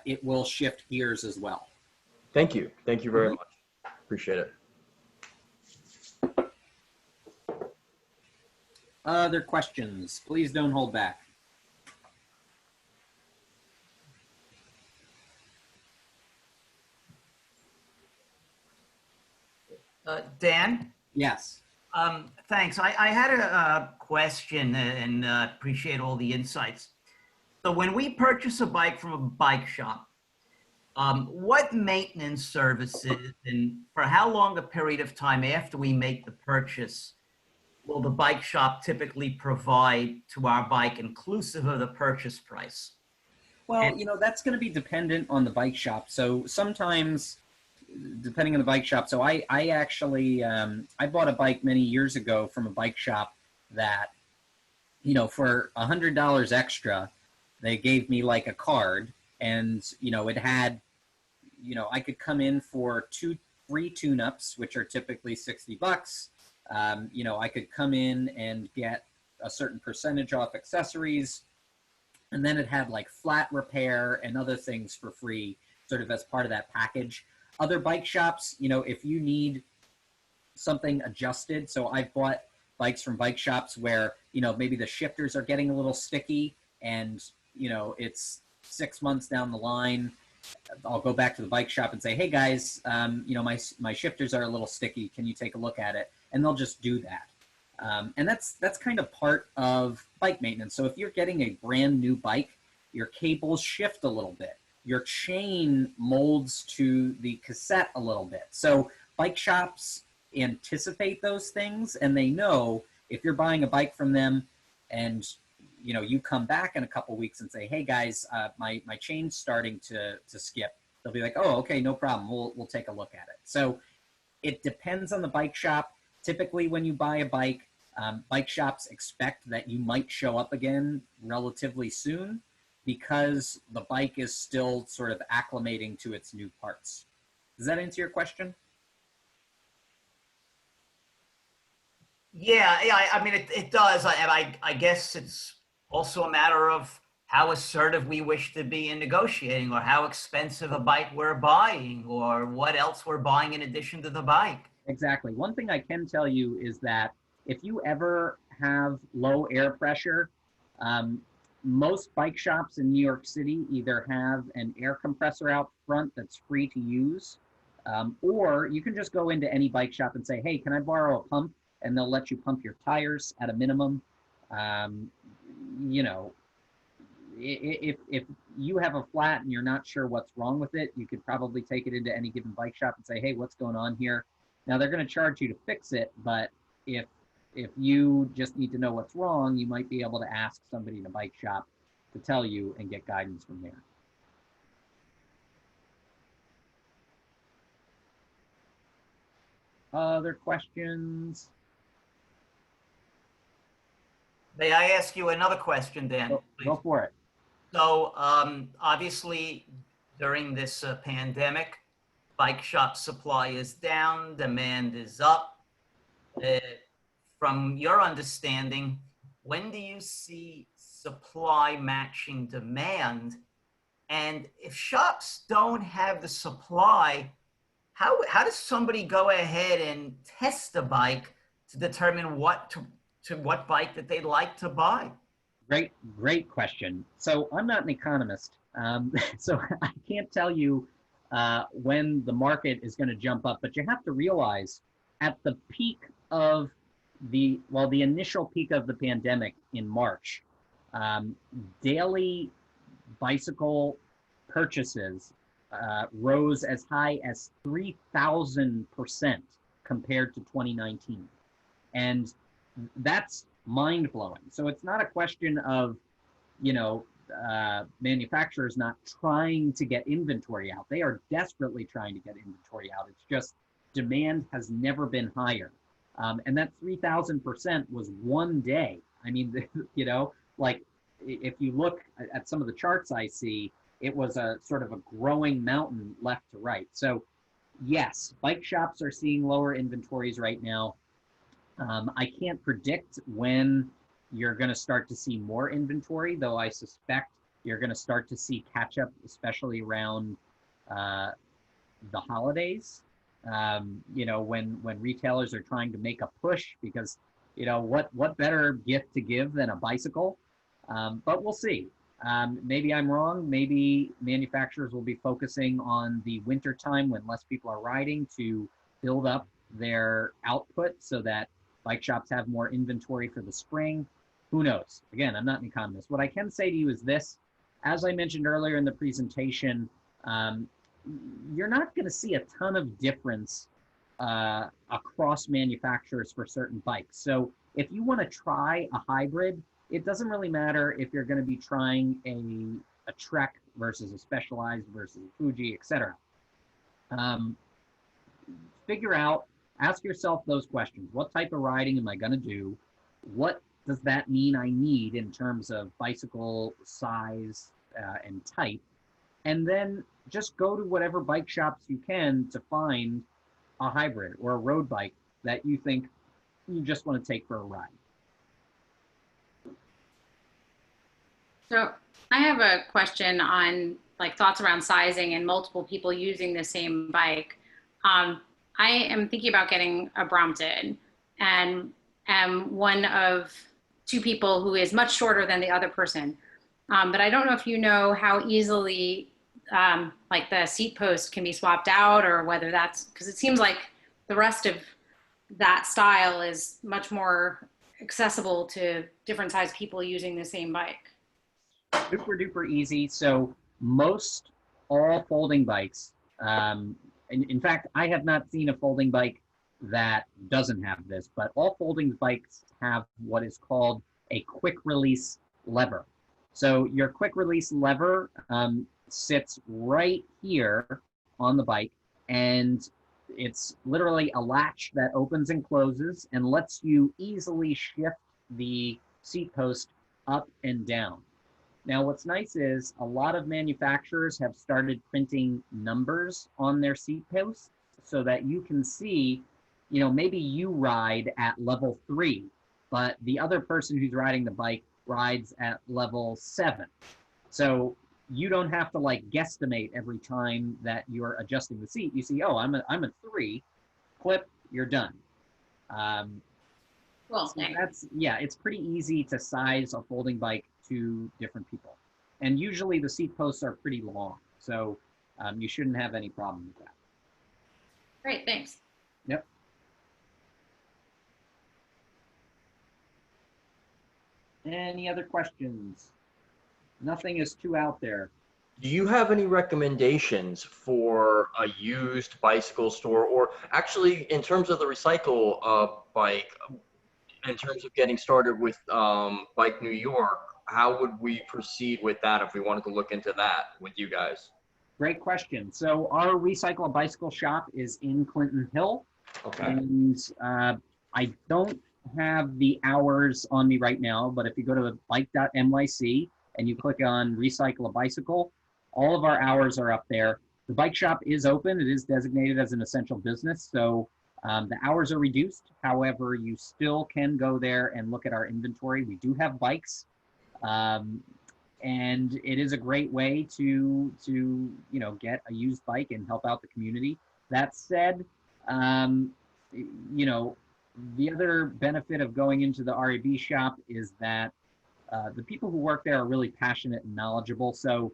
it will shift gears as well. Thank you. Thank you very much. Appreciate it. Other questions? Please don't hold back. Dan? Yes. Thanks. I had a question and appreciate all the insights. So when we purchase a bike from a bike shop, what maintenance services and for how long a period of time after we make the purchase will the bike shop typically provide to our bike inclusive of the purchase price? Well, you know, that's going to be dependent on the bike shop. So sometimes, depending on the bike shop. So I actually, I bought a bike many years ago from a bike shop that, you know, for $100 extra, they gave me like a card and, you know, it had, you know, I could come in for 2 free tune-ups, which are typically $60. You know, I could come in and get a certain percentage off accessories. And then it had like flat repair and other things for free, sort of as part of that package. Other bike shops, you know, if you need something adjusted, so I've bought bikes from bike shops where, you know, maybe the shifters are getting a little sticky and, you know, it's 6 months down the line. I'll go back to the bike shop and say, hey guys, you know, my shifters are a little sticky. Can you take a look at it? And they'll just do that. And that's kind of part of bike maintenance. So if you're getting a brand new bike, your cables shift a little bit. Your chain molds to the cassette a little bit. So bike shops anticipate those things and they know if you're buying a bike from them and you know you come back in a couple weeks and say, hey guys, my chain's starting to skip, they'll be like, oh, okay, no problem, we'll take a look at it. So it depends on the bike shop. Typically when you buy a bike, bike shops expect that you might show up again relatively soon, because the bike is still sort of acclimating to its new parts. Does that answer your question? Yeah, I mean, it does. And I guess it's also a matter of how assertive we wish to be in negotiating, or how expensive a bike we're buying, or what else we're buying in addition to the bike. Exactly. One thing I can tell you is that if you ever have low air pressure, most bike shops in New York City either have an air compressor out front that's free to use, or you can just go into any bike shop and say, hey, can I borrow a pump? And they'll let you pump your tires at a minimum. You know, if you have a flat and you're not sure what's wrong with it, you could probably take it into any given bike shop and say, hey, what's going on here? Now they're going to charge you to fix it, but if you just need to know what's wrong, you might be able to ask somebody in a bike shop to tell you and get guidance from there. Other questions? May I ask you another question, Dan? Go for it. So obviously during this pandemic, bike shop supply is down, demand is up. From your understanding, when do you see supply matching demand? And if shops don't have the supply, how does somebody go ahead and test a bike to determine what bike that they'd like to buy? Great question. So I'm not an economist, so I can't tell you when the market is going to jump up. But you have to realize at the peak of the initial peak of the pandemic in March, daily bicycle purchases rose as high as 3,000% compared to 2019. And that's mind blowing. So it's not a question of, manufacturers not trying to get inventory out. They are desperately trying to get inventory out. It's just demand has never been higher. And that 3,000% was one day. I mean, like if you look at some of the charts I see, it was a sort of a growing mountain left to right. So yes, bike shops are seeing lower inventories right now. I can't predict when you're going to start to see more inventory, though I suspect you're going to start to see catch up, especially around the holidays. When retailers are trying to make a push, because what better gift to give than a bicycle? But we'll see. Maybe I'm wrong. Maybe manufacturers will be focusing on the winter time when less people are riding to build up their output so that bike shops have more inventory for the spring. Who knows? Again, I'm not an economist. What I can say to you is this: as I mentioned earlier in the presentation, you're not going to see a ton of difference across manufacturers for certain bikes. So if you want to try a hybrid, it doesn't really matter if you're going to be trying a Trek versus a Specialized versus a Fuji, etc. Ask yourself those questions. What type of riding am I going to do? What does that mean I need in terms of bicycle size and type? And then just go to whatever bike shops you can to find a hybrid or a road bike that you think you just want to take for a ride. So I have a question on like thoughts around sizing and multiple people using the same bike. I am thinking about getting a Brompton and am one of two people who is much shorter than the other person. But I don't know if you know how easily like the seat post can be swapped out, or whether that's, because it seems like the rest of that style is much more accessible to different size people using the same bike. Super duper easy. So most all folding bikes, in fact, I have not seen a folding bike that doesn't have this, but all folding bikes have what is called a quick release lever. So your quick release lever sits right here on the bike, and it's literally a latch that opens and closes and lets you easily shift the seat post up and down. Now, what's nice is a lot of manufacturers have started printing numbers on their seat posts so that you can see, maybe you ride at level 3, but the other person who's riding the bike rides at level 7. So you don't have to like guesstimate every time that you're adjusting the seat. You see, oh, I'm a 3, clip, you're done. Well, so it's pretty easy to size a folding bike to different people. And usually the seat posts are pretty long, so you shouldn't have any problem with that. Great, thanks. Yep. Any other questions? Nothing is too out there. Do you have any recommendations for a used bicycle store, or actually in terms of the recycle bike, in terms of getting started with Bike New York, how would we proceed with that if we wanted to look into that with you guys? Great question. So our Recycle a Bicycle shop is in Clinton Hill. Okay. And I don't have the hours on me right now, but if you go to bike.nyc and you click on Recycle a Bicycle, all of our hours are up there. The bike shop is open. It is designated as an essential business, so the hours are reduced. However, you still can go there and look at our inventory. We do have bikes, and it is a great way to get a used bike and help out the community. That said, the other benefit of going into the RAB shop is that the people who work there are really passionate and knowledgeable. So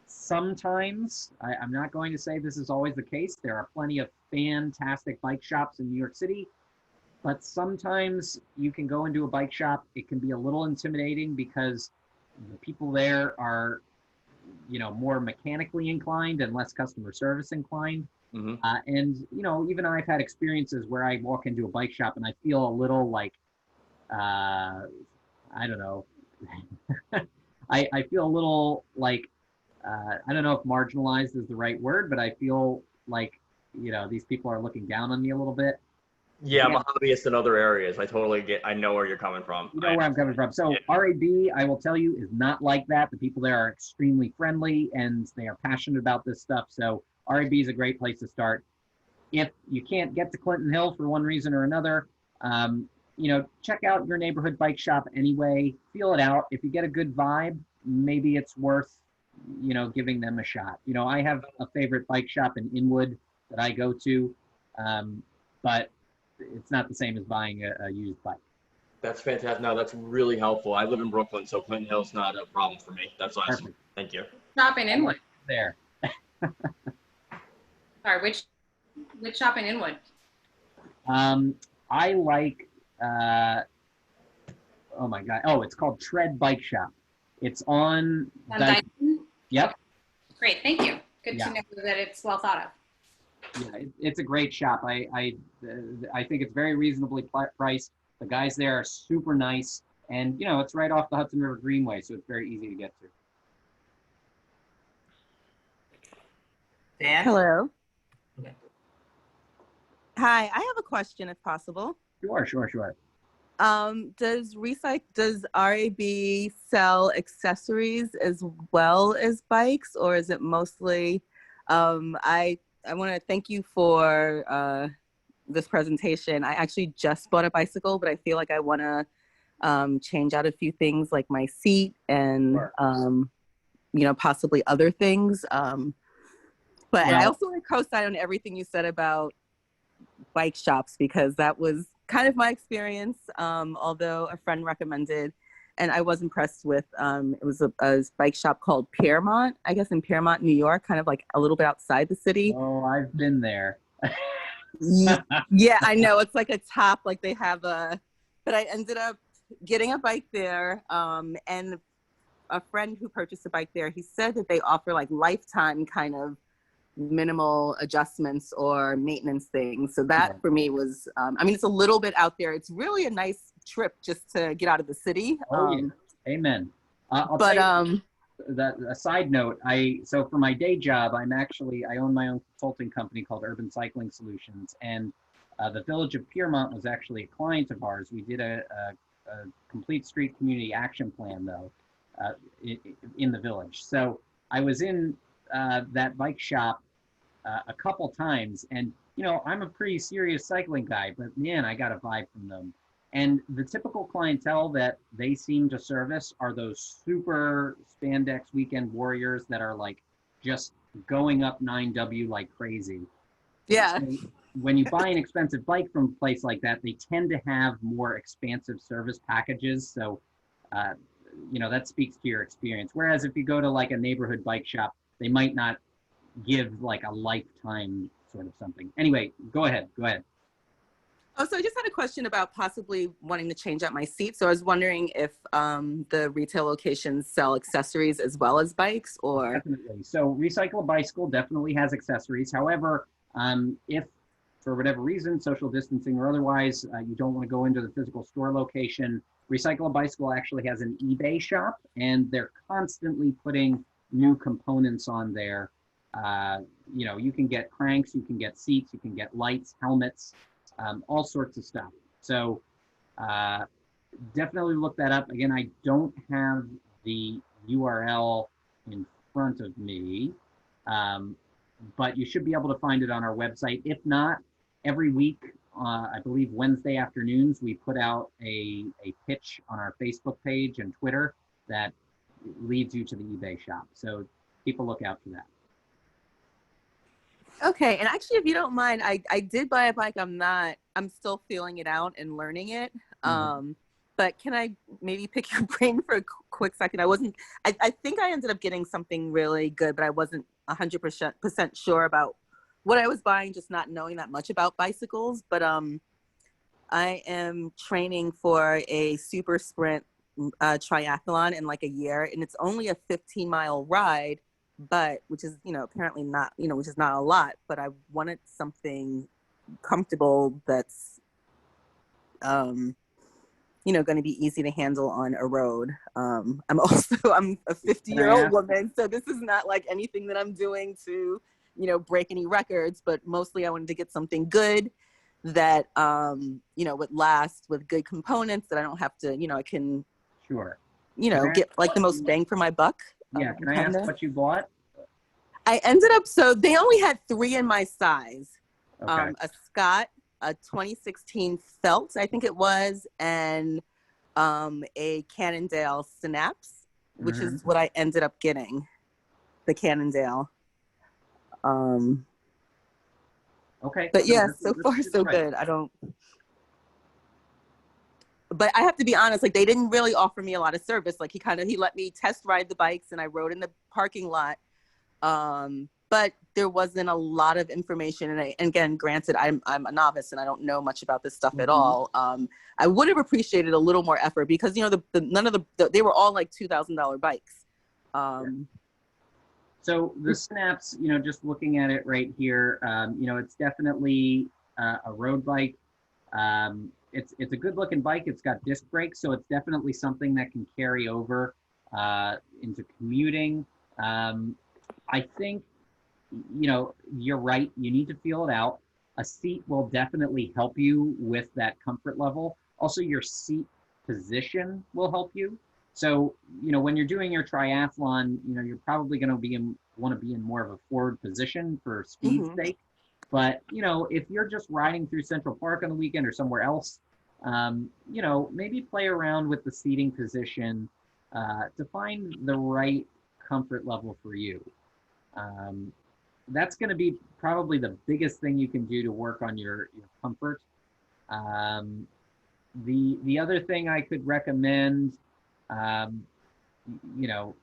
Sometimes, I'm not going to say this is always the case. There are plenty of fantastic bike shops in New York City, but sometimes you can go into a bike shop. It can be a little intimidating because the people there are, more mechanically inclined and less customer service inclined. Hmm. And, even I've had experiences where I walk into a bike shop and I feel a little like, I don't know. I feel a little like, I don't know if marginalized is the right word, but I feel like, these people are looking down on me a little bit. Yeah, I'm Yeah. a hobbyist in other areas. I know where you're coming from. You know where I'm coming from. So Yeah. RAB, I will tell you, is not like that. The people there are extremely friendly and they are passionate about this stuff. So RAB is a great place to start. If you can't get to Clinton Hill for one reason or another, check out your neighborhood bike shop anyway. Feel it out. If you get a good vibe, maybe it's worth, giving them a shot. I have a favorite bike shop in Inwood that I go to, but it's not the same as buying a used bike. That's fantastic. No, that's really helpful. I live in Brooklyn, so Clinton Hill's not a problem for me. That's awesome. Perfect. Thank you. Shop in Inwood. There. Sorry, which shop in Inwood? I like, oh my God. Oh, it's called Tread Bike Shop. It's on, Dyson? Yep. Great, thank you. Good Yeah. to know that it's well thought of. Yeah, it's a great shop. I think it's very reasonably priced. The guys there are super nice, and it's right off the Hudson River Greenway, so it's very easy to get to. Dan? Hello. Okay. Hi, I have a question if possible. Sure. Does RAB sell accessories as well as bikes, or is it mostly, I want to thank you for this presentation. I actually just bought a bicycle, but I feel like I want to change out a few things like my seat and, Sure. Possibly other things. But and I Well- also want to co-sign on everything you said about bike shops, because that was kind of my experience, although a friend recommended, and I was impressed with, it was a bike shop called Piermont, I guess in Piermont, New York, kind of like a little bit outside the city. Oh, I've been there. Yeah, I know. It's like a top, like they have but I ended up getting a bike there, and a friend who purchased a bike there, he said that they offer like lifetime kind of minimal adjustments or maintenance things. So that for me was, it's a little bit out there. It's really a nice trip just to get out of the city. Yeah. Amen. I'll But tell you, a side note, so for my day job, I own my own consulting company called Urban Cycling Solutions, and the Village of Piermont was actually a client of ours. We did a complete street community action plan though, in the village. So I was in that bike shop a couple times, and I'm a pretty serious cycling guy, but man, I got a vibe from them. And the typical clientele that they seem to service are those super spandex weekend warriors that are like just going up 9W like crazy. yeah, So when you buy an expensive bike from a place like that, they tend to have more expansive service packages. So, that speaks to your experience. Whereas if you go to like a neighborhood bike shop, they might not give like a lifetime sort of something. Anyway, go ahead. Oh, so I just had a question about possibly wanting to change out my seat. So I was wondering if the retail locations sell accessories as well as bikes, or... Definitely. So Recycle a Bicycle definitely has accessories. However, if for whatever reason, social distancing or otherwise, you don't want to go into the physical store location, Recycle a Bicycle actually has an eBay shop, and they're constantly putting new components on there. You can get cranks, you can get seats, you can get lights, helmets, all sorts of stuff. So definitely look that up. Again, I don't have the URL in front of me, but you should be able to find it on our website. If not, every week, I believe Wednesday afternoons, we put out a pitch on our Facebook page and Twitter that leads you to the eBay shop. So keep a lookout for that. Okay, and actually, if you don't mind, I did buy a bike. I'm still feeling it out and learning it. But can I maybe pick your brain for a quick second? I think I ended up getting something really good, but I wasn't 100% sure about what I was buying, just not knowing that much about bicycles. But I am training for a super sprint triathlon in like a year, and it's only a 15-mile ride, but which is, apparently not, which is not a lot, but I wanted something comfortable that's, going to be easy to handle on a road. I'm a 50-year-old woman, so this is not like anything that I'm doing to, break any records, but mostly I wanted to get something good that, would last with good components that I don't have to, I can, Sure. get like the most bang for my buck. Yeah. Can I ask what you bought? I ended up, so they only had 3 in my size. Okay. A Scott, a 2016 Felt, I think it was, and a Cannondale Synapse, which is what I ended up getting, the Cannondale. Okay. But yeah, let's so do far the so right. good. But I have to be honest, like they didn't really offer me a lot of service. Like he let me test ride the bikes and I rode in the parking lot. But there wasn't a lot of information. And again, granted, I'm a novice and I don't know much about this stuff at all. I would have appreciated a little more effort because, they were all like $2,000 bikes. So the Synapse, just looking at it right here, it's definitely a road bike. It's a good looking bike. It's got disc brakes, so it's definitely something that can carry over into commuting. I think, you're right. You need to feel it out. A seat will definitely help you with that comfort level. Also, your seat position will help you. So, when you're doing your triathlon, you're probably going to want to be in more of a forward position for speed's sake. But, if you're just riding through Central Park on the weekend or somewhere else, maybe play around with the seating position to find the right comfort level for you. That's going to be probably the biggest thing you can do to work on your comfort. The other thing I could recommend,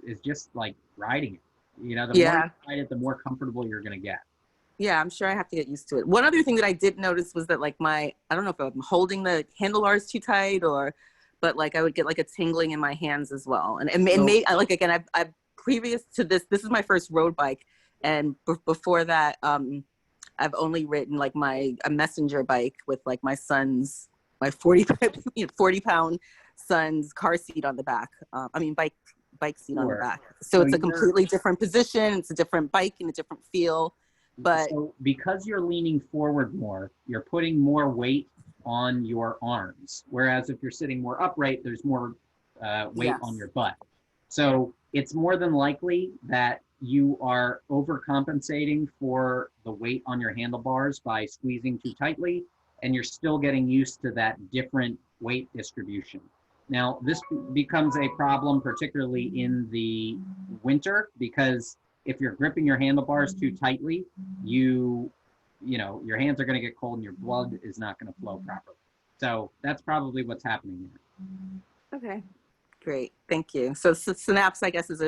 is just like riding it. The more you ride it, the more comfortable you're going to get. Yeah, I'm sure I have to get used to it. One other thing that I did notice was that like I don't know if I'm holding the handlebars too tight but like I would get like a tingling in my hands as well. And like, again, I've previous to this is my first road bike. And before that, I've only ridden like a messenger bike with like my 40-pound son's car seat on the back. Bike seat on the back. So it's a completely different position. It's a different bike and a different feel. But so because you're leaning forward more, you're putting more weight on your arms. Whereas if you're sitting more upright, there's more weight on your butt. So it's more than likely that you are overcompensating for the weight on your handlebars by squeezing too tightly, and you're still getting used to that different weight distribution. Now, this becomes a problem, particularly in the winter, because if you're gripping your handlebars too tightly, your hands are going to get cold and your blood is not going to flow properly. So that's probably what's happening there. Okay, great, thank you. So Synapse, I guess, it's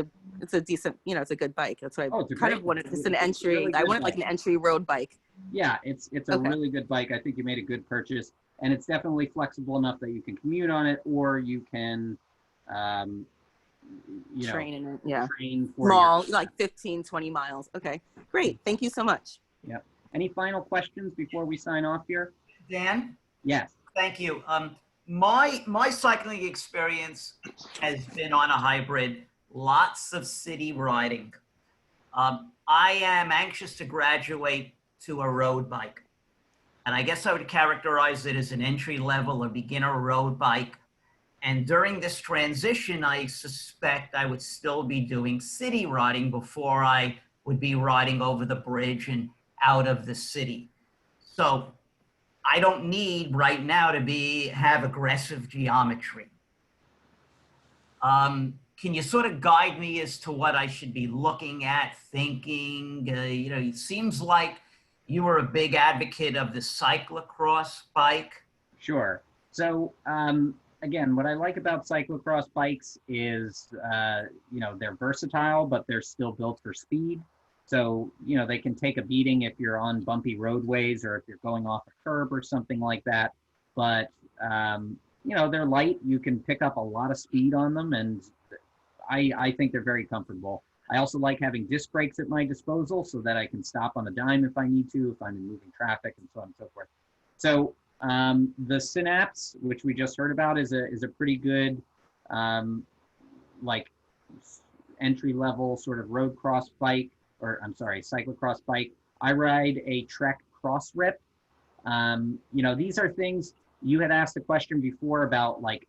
a decent, it's a good bike. That's what I kind of wanted. It's an entry. Really I wanted bike. like an entry road bike. Yeah, it's a really good bike. I think you made a good purchase, and it's definitely flexible enough that you can commute on it, or you can, train in it. Yeah, train for small, like 15, 20 miles. Okay, great. Thank you so much. Yep. Any final questions before we sign off here? Dan? Yes. Thank you. My cycling experience has been on a hybrid, lots of city riding. I am anxious to graduate to a road bike. And I guess I would characterize it as an entry level or beginner road bike. And during this transition, I suspect I would still be doing city riding before I would be riding over the bridge and out of the city. So I don't need right now to have aggressive geometry. Can you sort of guide me as to what I should be looking at, thinking? It seems like you were a big advocate of the cyclocross bike. Sure. So again, what I like about cyclocross bikes is, they're versatile, but they're still built for speed. So, they can take a beating if you're on bumpy roadways or if you're going off a curb or something like that. But, they're light. You can pick up a lot of speed on them, and I think they're very comfortable. I also like having disc brakes at my disposal so that I can stop on a dime if I need to, if I'm in moving traffic and so on and so forth. So the Synapse, which we just heard about, is a pretty good like entry level sort of road cross bike, or I'm sorry, cyclocross bike. I ride a Trek Cross Rip. These are things you had asked a question before about, like,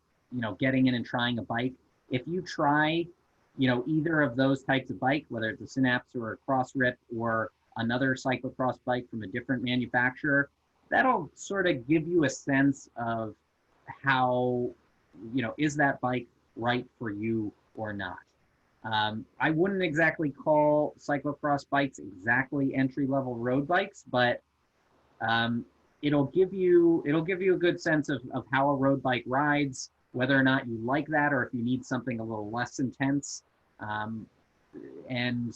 getting in and trying a bike. If you try, either of those types of bike, whether it's a Synapse or a Cross Rip or another cyclocross bike from a different manufacturer, that'll sort of give you a sense of how, is that bike right for you or not. I wouldn't exactly call cyclocross bikes exactly entry-level road bikes, but it'll give you a good sense of how a road bike rides, whether or not you like that, or if you need something a little less intense. And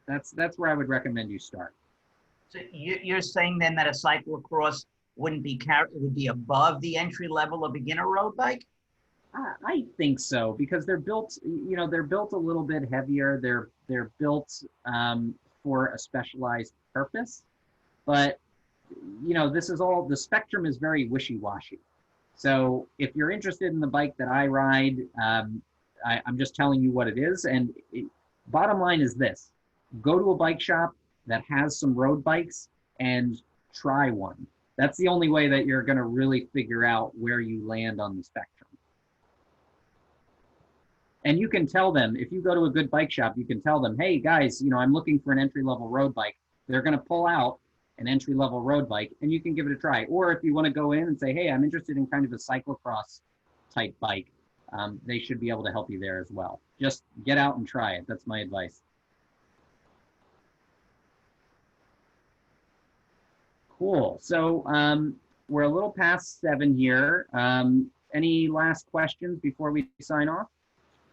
that's where I would recommend you start. So you're saying then that a cyclocross would be above the entry level of beginner road bike? I think so, because they're built, they're built a little bit heavier. They're built for a specialized purpose, but the spectrum is very wishy-washy. So if you're interested in the bike that I ride, I'm just telling you what it is. And bottom line is this: go to a bike shop that has some road bikes and try one. That's the only way that you're going to really figure out where you land on the spectrum. And you can tell them, if you go to a good bike shop, you can tell them, hey guys, I'm looking for an entry-level road bike. They're going to pull out an entry-level road bike, and you can give it a try. Or if you want to go in and say, hey, I'm interested in kind of a cyclocross type bike, they should be able to help you there as well. Just get out and try it. That's my advice. Cool. So we're a little past 7 here. Any last questions before we sign off?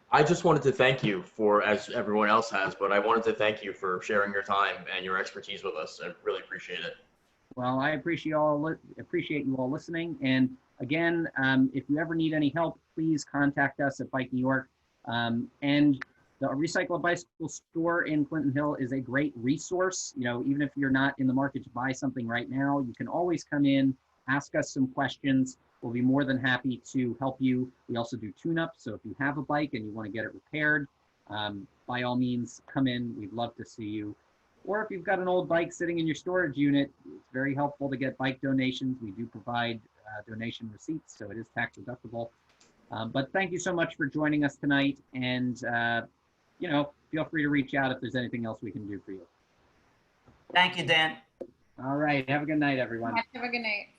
I just wanted to thank you for, as everyone else has, but I wanted to thank you for sharing your time and your expertise with us. I really appreciate it. Well, I appreciate you all listening. And again, if you ever need any help, please contact us at Bike New York. And the Recycle Bicycle store in Clinton Hill is a great resource. Even if you're not in the market to buy something right now, you can always come in, ask us some questions. We'll be more than happy to help you. We also do tune-ups, so if you have a bike and you want to get it repaired, by all means, come in. We'd love to see you. Or if you've got an old bike sitting in your storage unit, it's very helpful to get bike donations. We do provide donation receipts, so it is tax deductible. But thank you so much for joining us tonight, and feel free to reach out if there's anything else we can do for you. Thank you, Dan. All right, have a good night, everyone. Have a good night.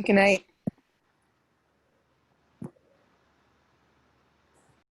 Good night.